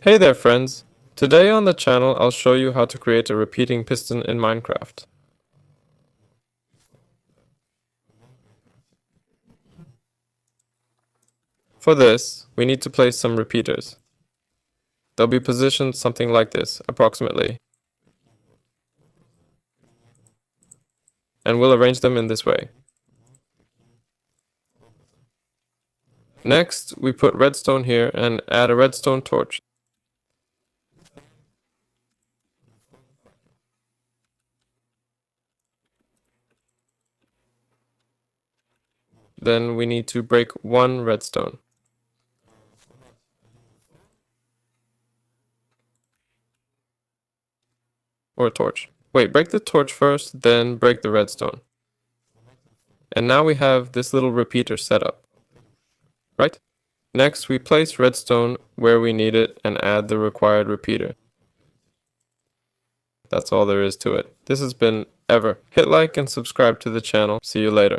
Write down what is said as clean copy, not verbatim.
Hey there friends! Today on the channel I'll show you how to create a repeating piston in Minecraft. For this, we need to place some repeaters. They'll be positioned something like this, approximately. And we'll arrange them in this way. Next, we put redstone here and add a redstone torch. Then we need to break one redstone. Or a torch. Wait, break the torch first, then break the redstone. And now we have this little repeater set up. Right? Next, we place redstone where we need it and add the required repeater. That's all there is to it. This has been Ever. Hit like and subscribe to the channel. See you later.